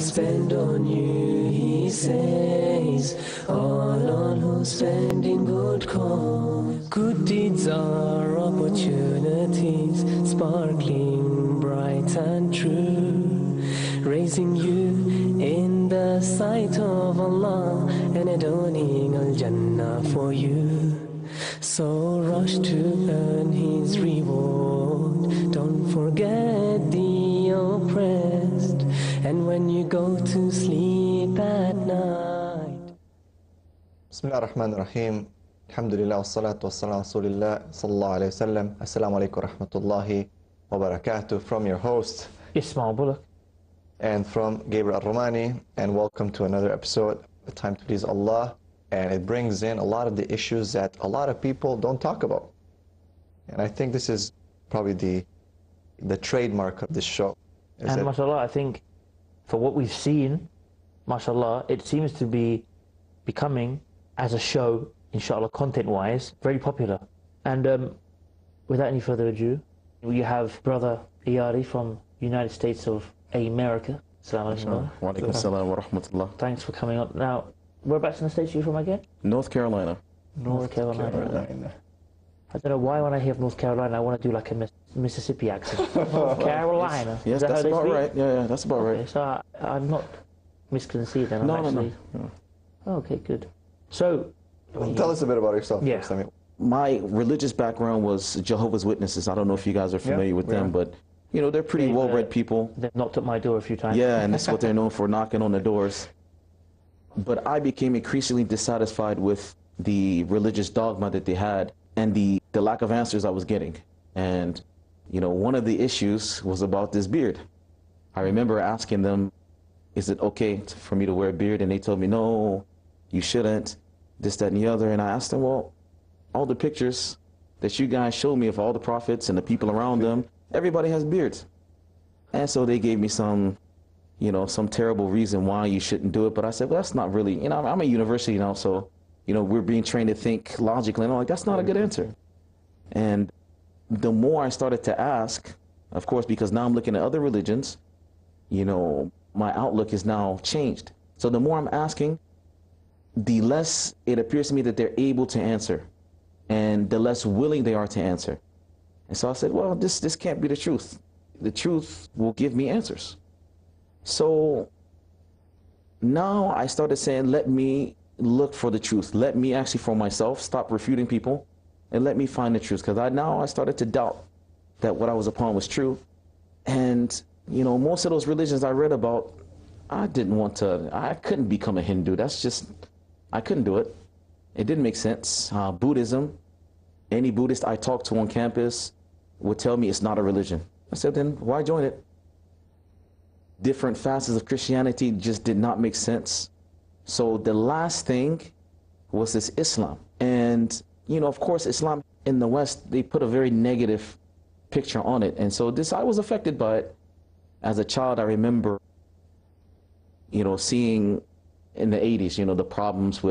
spend on you, he says, all on who spend in good cause. Good deeds are opportunities, sparkling bright and true, raising you in the sight of Allah and adorning al-Jannah for you. So rush to earn his reward, don't forget the oppressed, and when you go to sleep at night. Bismillah ar-Rahman ar-Rahim. Alhamdulillah wa salatu wa salam Rasulillah sallallahu alayhi wa sallam. Assalamu alaikum wa rahmatullahi wa barakatuh. From your host, Ismail Bullock. And from Gabriel Al Romaani. And welcome to another episode, A Time to Please Allah. And it brings in a lot of the issues that a lot of people don't talk about. And I think this is probably the trademark of this show. And mashallah, I think for what we've seen, mashallah, it seems to be becoming, as a show, inshallah, content-wise, very popular. And without any further ado, we have brother Iyari from United States of America. Assalamu alaikum. Wa alaikum assalam wa rahmatullah. Thanks for coming on. Now, whereabouts in the States are you from again? North Carolina. North Carolina. I don't know why when I hear North Carolina, I want to do like a Mississippi accent. North Carolina. Yes, that's about right. Yeah, that's about right. So I'm not misconceived then. No. Oh, okay, good. So, tell us a bit about yourself first. My religious background was Jehovah's Witnesses. I don't know if you guys are familiar with them, but you know, they're pretty well-read people. They've knocked at my door a few times. Yeah, and that's what they're known for, knocking on the doors. But I became increasingly dissatisfied with the religious dogma that they had and the lack of answers I was getting. And, you know, one of the issues was about this beard. I remember asking them, is it okay for me to wear a beard? And they told me, no, you shouldn't, this, that, and the other. And I asked them, well, all the pictures that you guys showed me of all the prophets and the people around them, everybody has beards. And so they gave me some, you know, some terrible reason why you shouldn't do it. But I said, well, that's not really, you know, I'm at university now, so, you know, we're being trained to think logically. And I'm like, that's not a good answer. And the more I started to ask, of course, because now I'm looking at other religions, you know, my outlook is now changed. So the more I'm asking, the less it appears to me that they're able to answer, and the less willing they are to answer. And so I said, well, this can't be the truth. The truth will give me answers. So now I started saying, let me look for the truth. Let me actually, for myself, stop refuting people and let me find the truth. Because I started to doubt that what I was upon was true. And, you know, most of those religions I read about, I couldn't become a Hindu. I couldn't do it. It didn't make sense. Buddhism, any Buddhist I talked to on campus would tell me it's not a religion. I said, then why join it? Different facets of Christianity just did not make sense. So the last thing was this Islam. And, you know, of course, Islam in the West, they put a very negative picture on it. And so I was affected by it. As a child, I remember, you know, seeing in the 80s, you know, the problems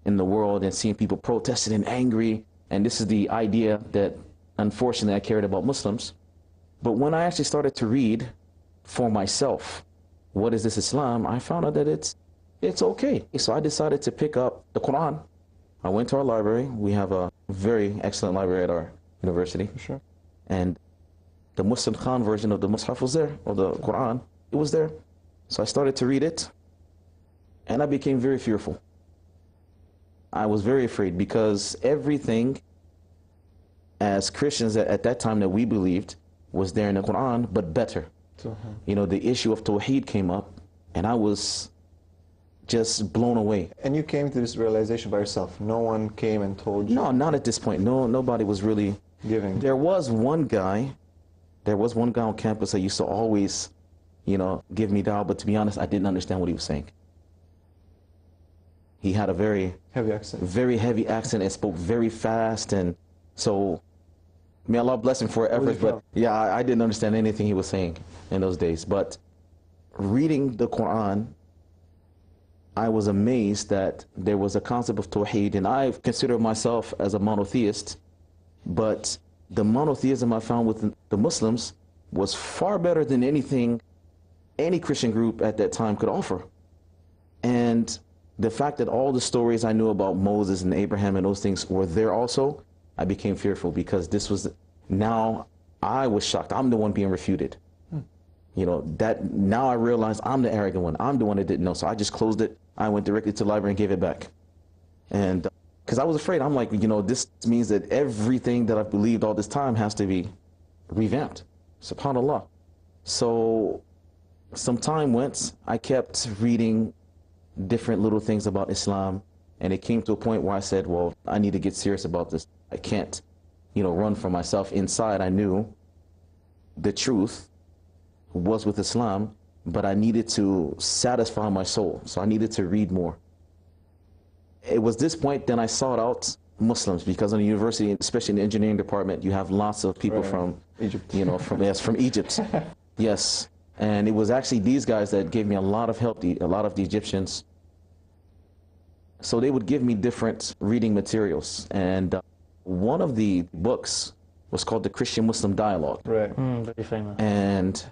in the world and seeing people protesting and angry. And this is the idea that, unfortunately, I carried about Muslims. But when I actually started to read for myself, what is this Islam, I found out that it's okay. So I decided to pick up the Quran. I went to our library. We have a very excellent library at our university. For sure. And the Muslim Khan version of the Mus'haf was there, or the Quran, it was there. So I started to read it, and I became very fearful. I was very afraid because everything as Christians at that time that we believed was there in the Quran, but better. You know, the issue of Tawheed came up, and I was just blown away. And you came to this realization by yourself? No one came and told you? No, not at this point. No, nobody was really giving. There was one guy on campus that used to always, you know, give me dawah, but to be honest, I didn't understand what he was saying. He had a very heavy accent and spoke very fast, and so may Allah bless him for efforts, but yeah, I didn't understand anything he was saying in those days. But reading the Quran, I was amazed that there was a concept of Tawheed, and I consider myself as a monotheist, but the monotheism I found with the Muslims was far better than anything any Christian group at that time could offer. And the fact that all the stories I knew about Moses and Abraham and those things were there also, I became fearful, because this was, now I was shocked. I'm the one being refuted. You know, that now I realized I'm the arrogant one. I'm the one that didn't know. So I just closed it. I went directly to the library and gave it back. And because I was afraid, I'm like, you know, this means that everything that I've believed all this time has to be revamped. SubhanAllah. So some time went. I kept reading different little things about Islam. And it came to a point where I said, well, I need to get serious about this. I can't, you know, run for myself. Inside, I knew the truth was with Islam, but I needed to satisfy my soul. So I needed to read more. It was this point then I sought out Muslims, because in the university, especially in the engineering department, you have lots of people from Egypt, you know, from Egypt. Yes. And it was actually these guys that gave me a lot of help, a lot of the Egyptians. So they would give me different reading materials. And one of the books was called The Christian-Muslim Dialogue. Right. Very famous. And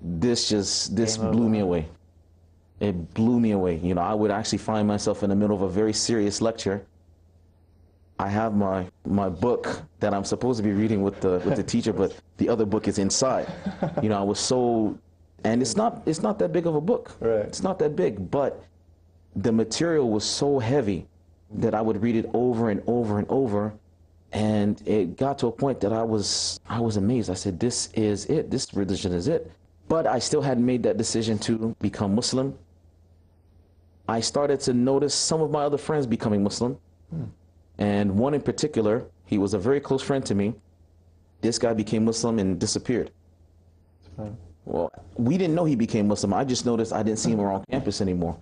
this blew me away. It blew me away. You know, I would actually find myself in the middle of a very serious lecture. I have my book that I'm supposed to be reading with the teacher, but the other book is inside. You know, I was so, and it's not that big of a book. Right. It's not that big, but the material was so heavy that I would read it over and over and over. And it got to a point that I was amazed. I said, this is it. This religion is it. But I still hadn't made that decision to become Muslim. I started to notice some of my other friends becoming Muslim. And one in particular, he was a very close friend to me. This guy became Muslim and disappeared. Well, we didn't know he became Muslim. I just noticed I didn't see him around campus anymore.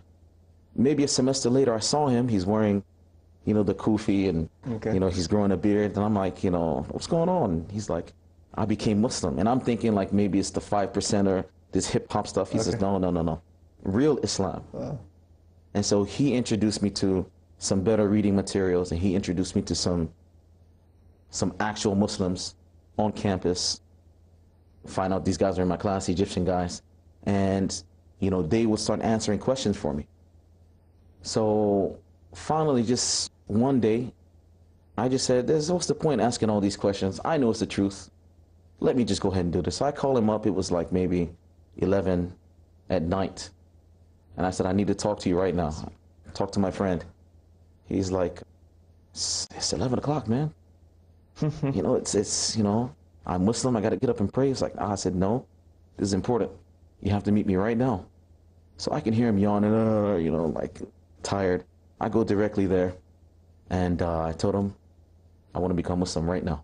Maybe a semester later, I saw him. He's wearing, you know, the kufi, and, you know, he's growing a beard. And I'm like, you know, what's going on? He's like, I became Muslim. And I'm thinking like maybe it's the 5% or this hip hop stuff. He says, no. Real Islam. Wow. And so he introduced me to some better reading materials, and he introduced me to some actual Muslims on campus. Find out these guys are in my class, Egyptian guys. And, you know, they would start answering questions for me. So finally, just one day, I just said, what's the point asking all these questions? I know it's the truth. Let me just go ahead and do this. So I called him up. It was like maybe 11 at night. And I said, I need to talk to you right now. Talk to my friend. He's like, it's 11 o'clock, man. You know, it's, you know, I'm Muslim. I got to get up and pray. He's like, I said, no, this is important. You have to meet me right now. So I can hear him yawning, you know, like tired. I go directly there. And I told him, I want to become Muslim right now.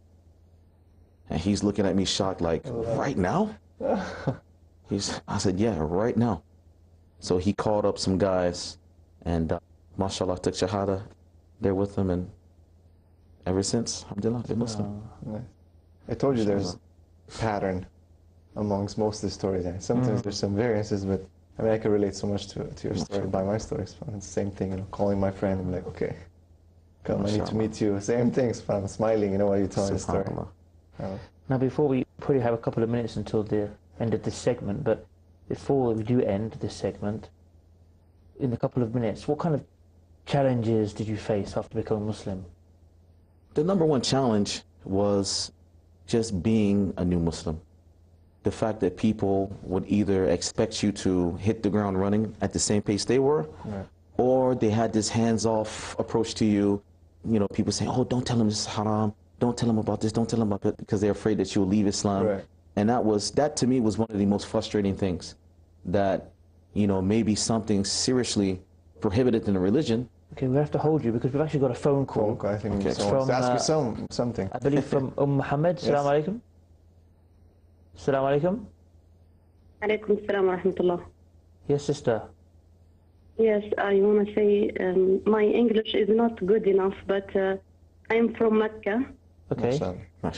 And he's looking at me shocked, like, right now? I said, yeah, right now. So he called up some guys, and mashallah, took shahada there with them, and ever since, alhamdulillah, I've been Muslim. Nice. I told you there's a pattern amongst most of the stories. Sometimes there's some variances, but I mean, I can relate so much to your story by my stories. It's the same thing, you know, calling my friend, I'm like, okay, come, I need to meet you. Same things, I'm smiling, you know, while you're telling the story. Now, before we probably have a couple of minutes until the end of this segment, but before we do end this segment, in a couple of minutes, what kind of challenges did you face after becoming Muslim? The number one challenge was just being a new Muslim. The fact that people would either expect you to hit the ground running at the same pace they were, or they had this hands-off approach to you. You know, people say, oh, don't tell them this is haram. Don't tell them about this. Don't tell them about it, because they're afraid that you'll leave Islam. And that to me was one of the most frustrating things, that, you know, maybe something seriously prohibited in a religion. Okay, we have to hold you because we've actually got a phone call. I think someone wants to ask you something. I believe from Muhammad. Assalamu alaikum. Assalamu alaikum. Alaikum assalam wa rahmatullah. Yes, sister. Yes, I want to say my English is not good enough, but I'm from Mecca. Okay.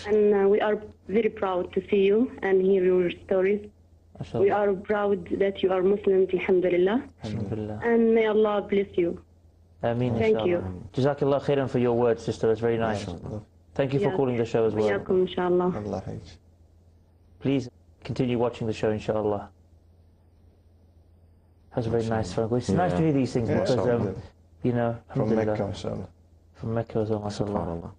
And we are very proud to see you and hear your stories. We are proud that you are Muslims, alhamdulillah. Alhamdulillah. And may Allah bless you. Ameen. Thank you. Jazakallah khairan for your words, sister. That's very nice. Thank you for calling the show as well. Inshallah. Please continue watching the show, inshallah. That's a very nice phone call. It's nice to hear these things because, you know, from Mecca, mashallah. From Mecca as well, mashallah.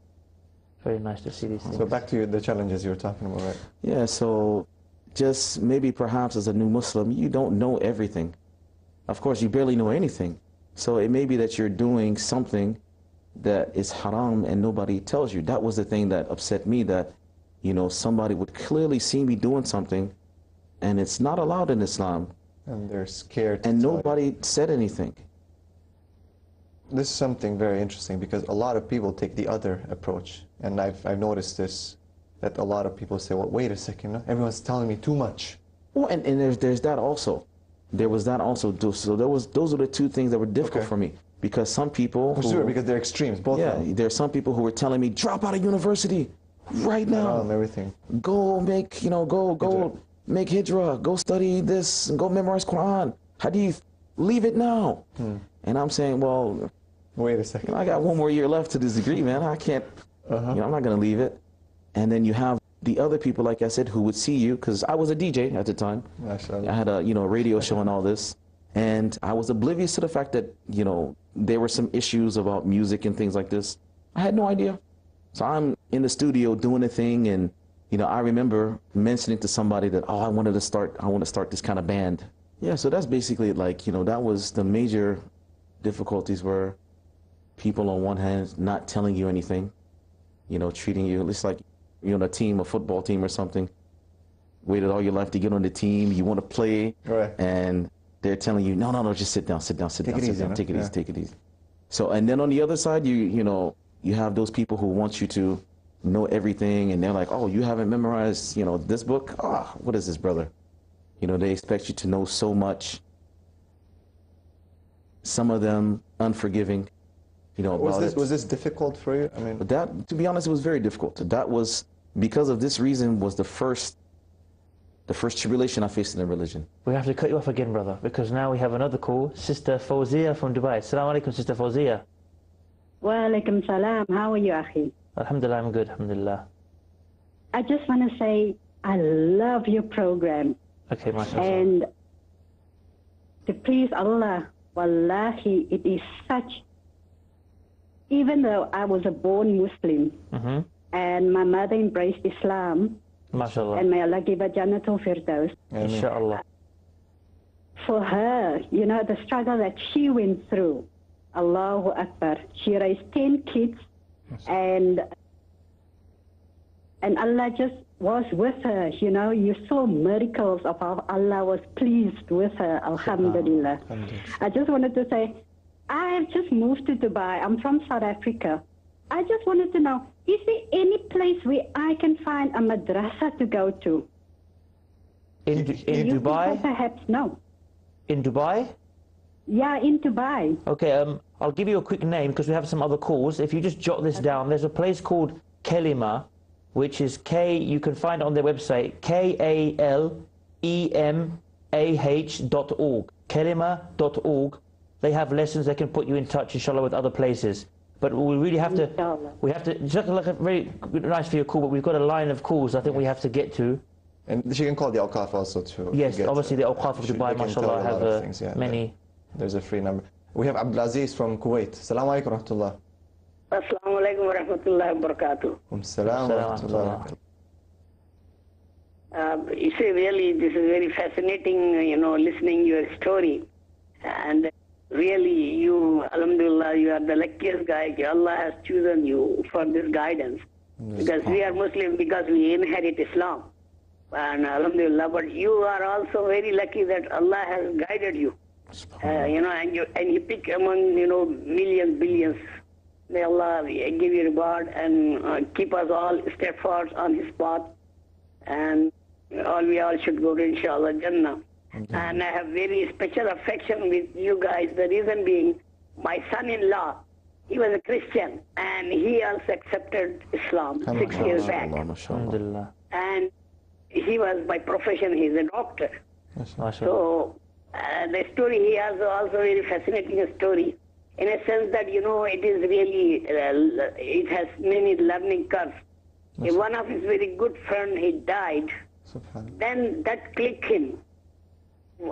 Very nice to see these things. So back to the challenges you were talking about, right? Yeah, so just maybe perhaps as a new Muslim, you don't know everything. Of course, you barely know anything. So it may be that you're doing something that is haram and nobody tells you. That was the thing that upset me, that, you know, somebody would clearly see me doing something and it's not allowed in Islam. And they're scared. And nobody said anything. This is something very interesting because a lot of people take the other approach. And I've noticed this, that a lot of people say, well, wait a second, no? Everyone's telling me too much. Well, and there's that also. There was that also. So those are the two things that were difficult for me. Because some people... For sure, because they're extremes, both of them. Yeah, there are some people who were telling me, drop out of university right now. Everything. Go make, you know, go make hijrah, go study this, and go memorize Quran, Hadith, leave it now. And I'm saying, well, wait a second. You know, I got one more year left to this degree, man. I can't, you know, I'm not going to leave it. And then you have the other people, like I said, who would see you, because I was a DJ at the time. I had a, you know, radio show and all this. And I was oblivious to the fact that, you know, there were some issues about music and things like this. I had no idea. So I'm in the studio doing a thing, and, you know, I remember mentioning to somebody that, oh, I want to start this kind of band. Yeah, so that's basically like, you know, that was the major difficulties, were people on one hand not telling you anything, you know, treating you, it's like you're on a team, a football team or something, waited all your life to get on the team, you want to play, and they're telling you, no, just sit down, take it easy. So, and then on the other side, you know, you have those people who want you to know everything, and they're like, oh, you haven't memorized, you know, this book? Ah, what is this, brother? You know, they expect you to know so much. Some of them unforgiving, you know. Was this difficult for you? I mean, that, to be honest, it was very difficult. That was, because of this reason, was the first tribulation I faced in the religion. We have to cut you off again, brother, because now we have another call. Sister Fawzia from Dubai. Assalamu alaikum, Sister Fawzia. Wa alaikum salam. How are you, Akhi? Alhamdulillah, I'm good, alhamdulillah. I just want to say I love your program. Okay, mashallah. And to please Allah, wallahi, it is such, even though I was a born Muslim, and my mother embraced Islam, mashallah, and may Allah give her Jannatul Firdaus. Inshallah. For her, you know, the struggle that she went through, Allahu Akbar. She raised 10 kids, and Allah just was with her, you know. You saw miracles of how Allah was pleased with her, alhamdulillah. I just wanted to say, I have just moved to Dubai. I'm from South Africa. I just wanted to know, is there any place where I can find a madrasa to go to? In Dubai? Perhaps no. In Dubai? Yeah, in Dubai. Okay, I'll give you a quick name because we have some other calls. If you just jot this down, there's a place called Kelima, which is you can find it on their website, KALEMAH.org, kelima.org. They have lessons, they can put you in touch, inshallah, with other places. But we really have to, just like a very nice for your call, but we've got a line of calls I think we have to get to. And she can call the Awqaf also too. Yes, obviously the Awqaf of Dubai, mashallah, have many. There's a free number. We have Abdulaziz from Kuwait. Assalamu alaikum wa rahmatullah. Assalamu alaikum wa rahmatullahi wa barakatuh. Assalamu alaikum wa rahmatullah. You see, really, this is very fascinating, you know, listening your story. And really, you, alhamdulillah, you are the luckiest guy. Allah has chosen you for this guidance. Because we are Muslim, because we inherit Islam. And alhamdulillah, but you are also very lucky that Allah has guided you. You know, and you pick among, you know, millions, billions. May Allah give you reward and keep us all steadfast on His path. And we all should go to, inshallah, Jannah. And I have very special affection with you guys. The reason being, my son-in-law, he was a Christian, and he also accepted Islam 6 years back. And he was, by profession, he's a doctor. So the story, he has also very fascinating story, in a sense that, you know, it is really, it has many learning curves. One of his very good friend, he died. Then that clicked him.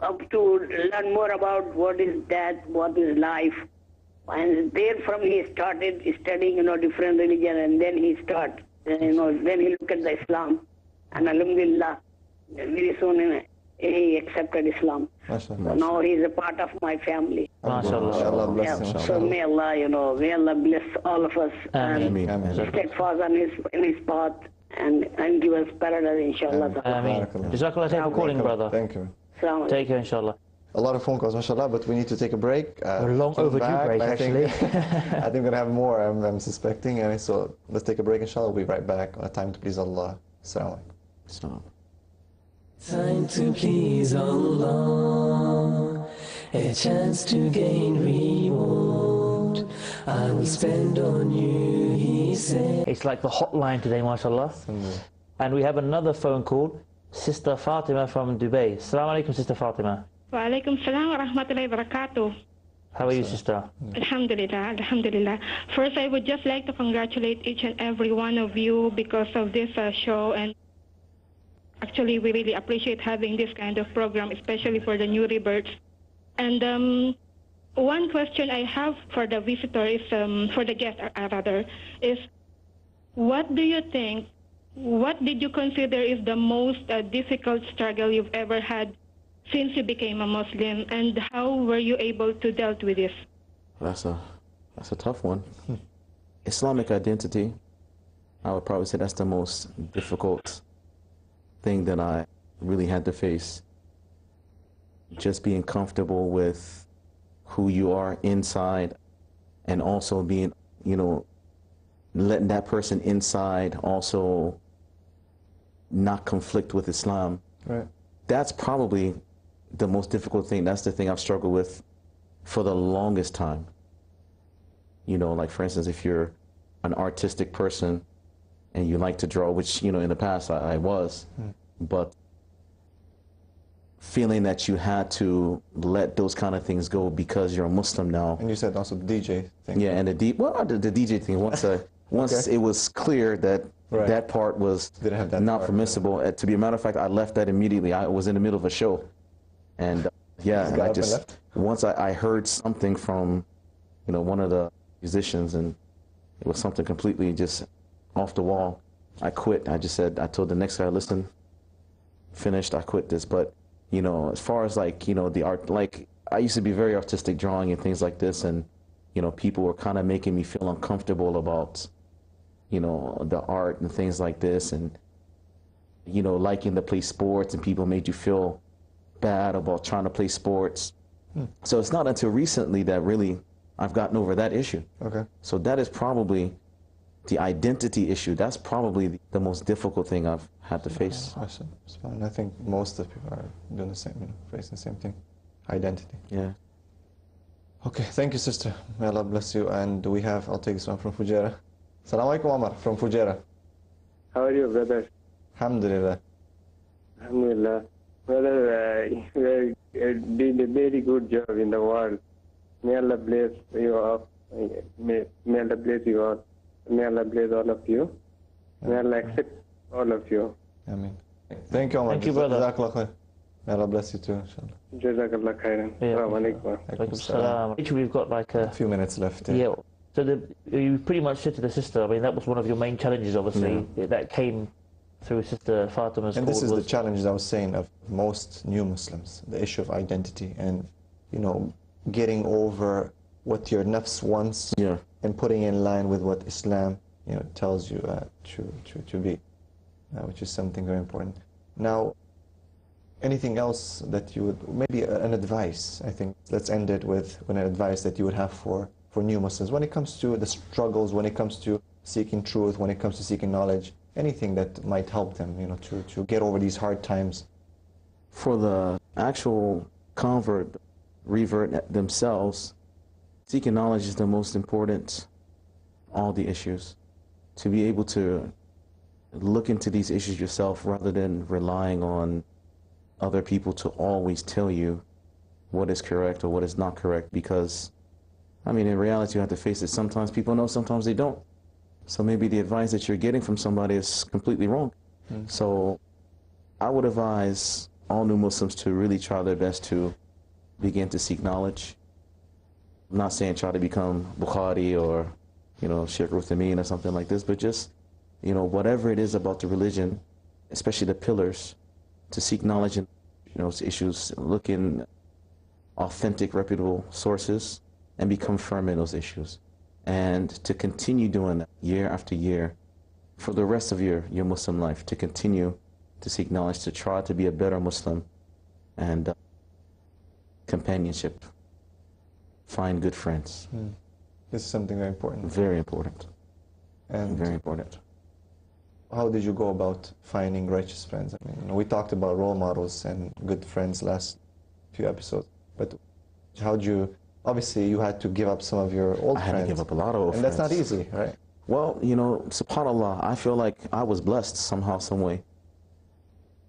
up to learn more about what is death, what is life. And therefrom he started studying, different religion, and then he started, then he looked at the Islam. And alhamdulillah, very soon he accepted Islam. So now he is a part of my family. MashaAllah. Bless him. So may Allah bless all of us Ameen. and steadfast in his path and give us paradise, inshallah. Ameen. Jazakallah khair for calling, brother. Thank you. Take care, inshallah. A lot of phone calls, mashallah, but we need to take a break. We're long overdue break, actually. I think we're going to have more, I'm suspecting. And so let's take a break, inshallah. We'll be right back on A Time to Please Allah. Assalamu alaikum. Time to please Allah, a chance to gain reward. I will spend on you, he said. It's like the hotline today, mashallah. And we have another phone call, Sister Fatima from Dubai. Assalamu alaikum, Sister Fatima. Wa alaikum salam wa rahmatullahi wa barakatuh. How are you, sister? Alhamdulillah, alhamdulillah. First, I would just like to congratulate each and every one of you because of this show, and actually we really appreciate having this kind of program, especially for the new rebirths. And one question I have for the visitor is, for the guest rather, is what do you think, what did you consider is the most difficult struggle you've ever had since you became a Muslim, and how were you able to deal with this? That's a tough one. Islamic identity, I would probably say that's the most difficult thing that I really had to face. Just being comfortable with who you are inside, and also being, letting that person inside also not conflict with Islam. Right. That's probably the most difficult thing. That's the thing I've struggled with for the longest time. Like for instance, if you're an artistic person and you like to draw, which, in the past I was, but feeling that you had to let those kind of things go because you're a Muslim now. And you said also the DJ thing. Yeah, and the DJ thing, once okay. It was clear that that part was not permissible. To be a matter of fact, I left that immediately. I was in the middle of a show. And I just, once I heard something from, one of the musicians, and it was something completely just off the wall, I quit. I told the next guy, listen, finished, I quit this. But, as far as the art, I used to be very artistic, drawing and things like this, and, people were kind of making me feel uncomfortable about, the art and things like this, and, liking to play sports, and people made you feel bad about trying to play sports. So it's not until recently that really I've gotten over that issue. Okay. So that is probably the identity issue. That's probably the most difficult thing I've had to face. It's fine. I think most of people are doing the same, facing the same thing. Identity. Yeah. Okay, thank you, sister. May Allah bless you. And I'll take this one from Fujairah. Assalamu alaikum, Omar, from Fujairah. How are you, brother? Alhamdulillah. Alhamdulillah. Brother, you did a very good job in the world. May Allah bless you all. May Allah bless you all. May Allah bless all of you. May Allah accept all of you. Ameen. Thank you, Omar. Thank you, brother. Jazakallah khair. May Allah bless you too, inshallah. Jazakallah khairan. Assalamu alaikum. We've got a few minutes left. Yeah. So you pretty much said to the sister, that was one of your main challenges, obviously, that came through Sister Fatima's And this is the challenge I was saying of most new Muslims, the issue of identity and, getting over what your nafs wants and putting in line with what Islam, tells you to be, which is something very important. Now, anything else that you would, maybe an advice, I think, let's end it with an advice that you would have for new Muslims when it comes to the struggles, when it comes to seeking truth, when it comes to seeking knowledge, anything that might help them, to get over these hard times. For the actual revert themselves, seeking knowledge is the most important, all the issues. To be able to look into these issues yourself rather than relying on other people to always tell you what is correct or what is not correct, because, in reality, you have to face it. Sometimes people know, sometimes they don't. So maybe the advice that you're getting from somebody is completely wrong. So I would advise all new Muslims to really try their best to begin to seek knowledge. I'm not saying try to become Bukhari or, Sheikh Uthaymeen or something like this, but just, whatever it is about the religion, especially the pillars, to seek knowledge in, issues, look in authentic, reputable sources, and become firm in those issues. And to continue doing that year after year for the rest of your Muslim life, to continue to seek knowledge, to try to be a better Muslim, and companionship, find good friends. This is something very important. Very important. And very important. How did you go about finding righteous friends? I mean, we talked about role models and good friends last few episodes, but how did you, obviously you had to give up some of your old friends. I had to give up a lot of old friends. And that's not easy, right? Well, subhanAllah, I feel like I was blessed somehow, some way.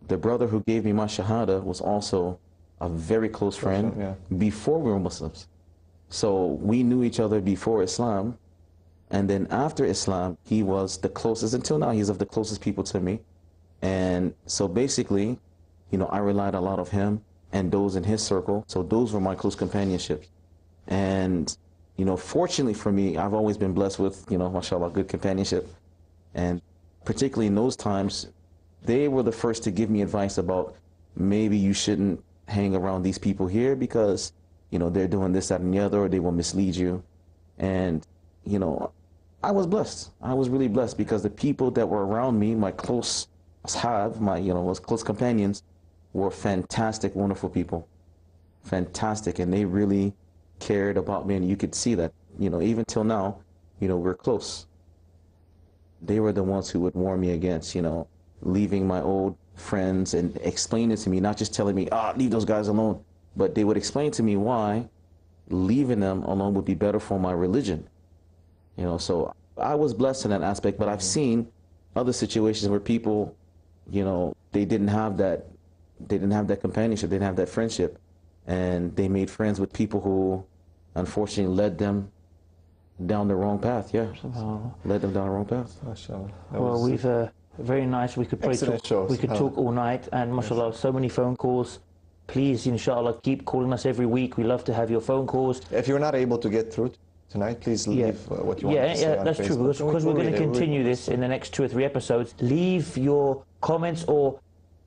The brother who gave me my shahada was also a very close friend before we were Muslims. So we knew each other before Islam, and then after Islam, he was the closest, until now, he's of the closest people to me. And so basically, I relied a lot on him and those in his circle. So those were my close companionships. And, fortunately for me, I've always been blessed with, mashallah, good companionship. And particularly in those times, they were the first to give me advice about maybe you shouldn't hang around these people here because, they're doing this, that, and the other, or they will mislead you. And, I was blessed. I was really blessed because the people that were around me, my close ashab, my, close companions, were fantastic, wonderful people. Fantastic. And they really cared about me, and you could see that, even till now, we're close. They were the ones who would warn me against, leaving my old friends and explaining to me, not just telling me, leave those guys alone, but they would explain to me why leaving them alone would be better for my religion. So I was blessed in that aspect, but I've seen other situations where people, they didn't have that companionship, they didn't have that friendship, and they made friends with people who unfortunately led them down the wrong path. Led them down the wrong path. Well, we've very nice. We could probably talk all night, and mashallah, so many phone calls. Please, inshallah, keep calling us every week. We love to have your phone calls. If you're not able to get through tonight, please leave what you want to say on that's Facebook. true, because we're going to continue this in the next 2 or 3 episodes. Leave your comments or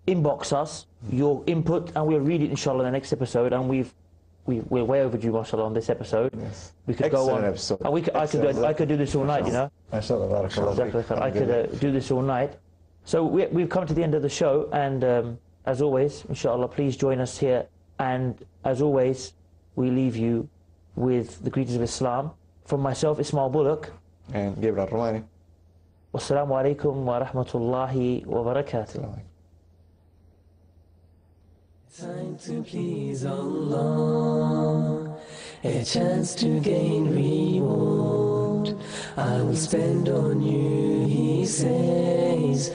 inbox us your input, and we'll read it inshallah in the next episode. And we're way overdue, mashallah, on this episode. Yes. We could go on. Episode. And I could do this all night, Mashallah, I could do this all night. So we've come to the end of the show, and as always, inshallah, please join us here. And as always, we leave you with the greetings of Islam from myself, Ismail Bullock, and Gabriel Al Romaani. Wassalamu alaikum wa rahmatullahi wa barakatuh. Time to please Allah, a chance to gain reward. I will spend on you, he says.